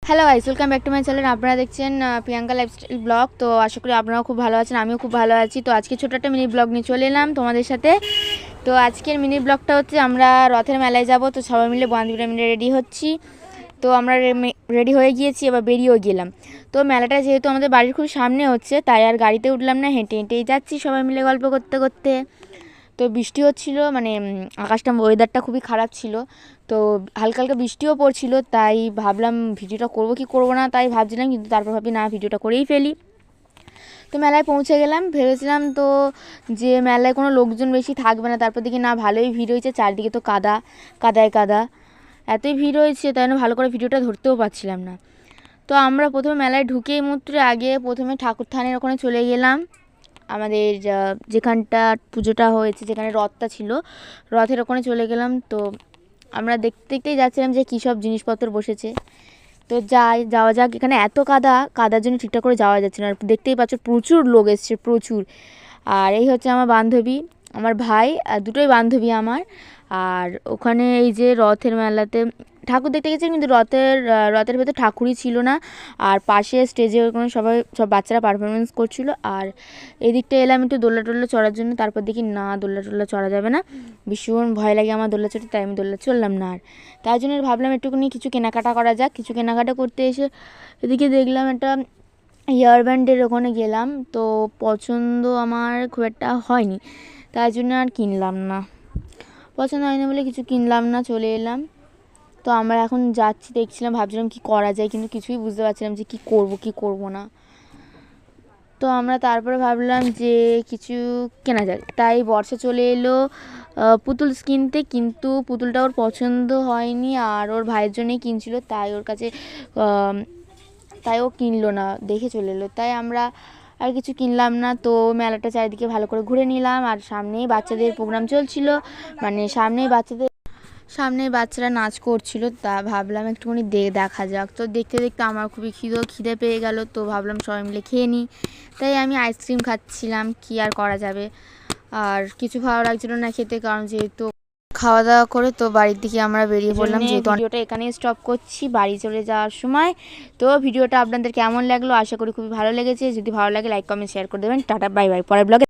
Hello guys, welcome back to my channel. আপনারা দেখছেন Priyanka lifestyle blog. তো আশা করি আপনারাও খুব ভালো আছেন, আমিও খুব ভালো আছি। তো আজকে ছোটো একটা মিনি ব্লগ নিয়ে চলে এলাম তোমাদের সাথে। তো আজকের মিনি ব্লগটা হচ্ছে আমরা রথের মেলায় যাব। তো সবাই মিলে বান্ধবীরা মিলে রেডি হচ্ছি। তো আমরা রেডি হয়ে গিয়েছি, এবার বেরিয়েও গেলাম। তো মেলাটা যেহেতু আমাদের বাড়ির খুব সামনে হচ্ছে, তাই আর গাড়িতে উঠলাম না, হেঁটে হেঁটেই যাচ্ছি সবাই মিলে গল্প করতে করতে। তো বৃষ্টি হচ্ছিলো, মানে আকাশটা ওয়েদারটা খুবই খারাপ ছিল। তো হালকা হালকা বৃষ্টিও পড়ছিল, তাই ভাবলাম ভিডিওটা করব কি করব না, তাই ভাবছিলাম, কিন্তু তারপর ভাবি না, ভিডিওটা করেই ফেলি। তো মেলায় পৌঁছে গেলাম, ভেবেছিলাম তো যে মেলায় কোনো লোকজন বেশি থাকবে না, তারপর দেখি না, ভালোই ভিড় হয়েছে, চারদিকে তো কাদায় কাদা, এতই ভিড় হয়েছে, তাই না ভালো করে ভিডিওটা ধরতেও পারছিলাম না। তো আমরা প্রথমে মেলায় ঢুকেই মাত্র আগে প্রথমে ঠাকুর থানের ওখানে চলে গেলাম। আমাদের যেখানটা পুজোটা হয়েছে, যেখানে রথটা ছিল, রথের ওখানে চলে গেলাম। তো আমরা দেখতে দেখতেই যাচ্ছিলাম যে কী সব জিনিসপত্র বসেছে। তো যাওয়া যাক। এখানে এত কাদার জন্য ঠিকঠাক করে যাওয়া যাচ্ছে না। আর দেখতেই পাচ্ছ প্রচুর লোক এসছে, প্রচুর। আর এই হচ্ছে আমার বান্ধবী, আমার ভাই, দুটোই বান্ধবী আমার। আর ওখানে এই যে রথের মেলাতে ঠাকুর দেখতে গেছি, কিন্তু রথের ভেতর ঠাকুরই ছিল না। আর পাশে স্টেজে ওখানে সব বাচ্চারা পারফরমেন্স করছিল। আর এদিকটা এলাম একটু দোল্লা টোল্লা চড়ার জন্য, তারপর দেখি না, দোল্লা টোল্লা চড়া যাবে না, ভীষণ ভয় লাগে আমার দোল্লা চড়তে, তাই আমি দোল্লা চড়লাম না। আর তাই জন্য ভাবলাম একটুখানি কিছু কেনাকাটা করা যাক। কিছু কেনাকাটা করতে এসে এদিকে দেখলাম একটা হেয়ার ব্যান্ডের ওখানে গেলাম। তো পছন্দ আমার খুব একটা হয়নি, তাই জন্য আর কিনলাম না। পছন্দ হয়নি বলে কিছু কিনলাম না, চলে এলাম। তো আমরা এখন যাচ্ছি, দেখছিলাম, ভাবছিলাম কি করা যায়, কিন্তু কিছুই বুঝতে পারছিলাম যে কি করব না। তো আমরা তারপরে ভাবলাম যে কিছু কেনা যায়, তাই বর্ষা চলে এলো পুতুল কিনতে, কিন্তু পুতুলটা ওর পছন্দ হয়নি, আর ওর ভাইয়ের জন্যই কিনছিল, তাই ওর কাছে তাই ও কিনলো না, দেখে চলে এলো। তাই আমরা আর কিছু কিনলাম না। তো মেলাটা চারিদিকে ভালো করে ঘুরে নিলাম। আর সামনেই বাচ্চাদের প্রোগ্রাম চলছিল, মানে সামনে বাচ্চারা নাচ করছিল, তা ভাবলাম একটুখানি দেখা যাক। তো দেখতে দেখতে আমার খুবই খিদে পেয়ে গেল। তো ভাবলাম সবাই মিলে খেয়ে নিই, তাই আমি আইসক্রিম খাচ্ছিলাম, কি আর করা যাবে। আর কিছু ভালো লাগছিল না খেতে, কারণ যেহেতু খাওয়া দাওয়া করে তো বাড়ির দিকে আমরা বেরিয়ে পড়লাম। যেহেতু ভিডিওটা এখানেই স্টপ করছি বাড়ি চলে যাওয়ার সময়। তো ভিডিওটা আপনাদের কেমন লাগলো, আশা করি খুবই ভালো লেগেছে। যদি ভালো লাগে লাইক কমেন্ট শেয়ার করে দেবেন। টাটা, বাই বাই, পরের ব্লগে।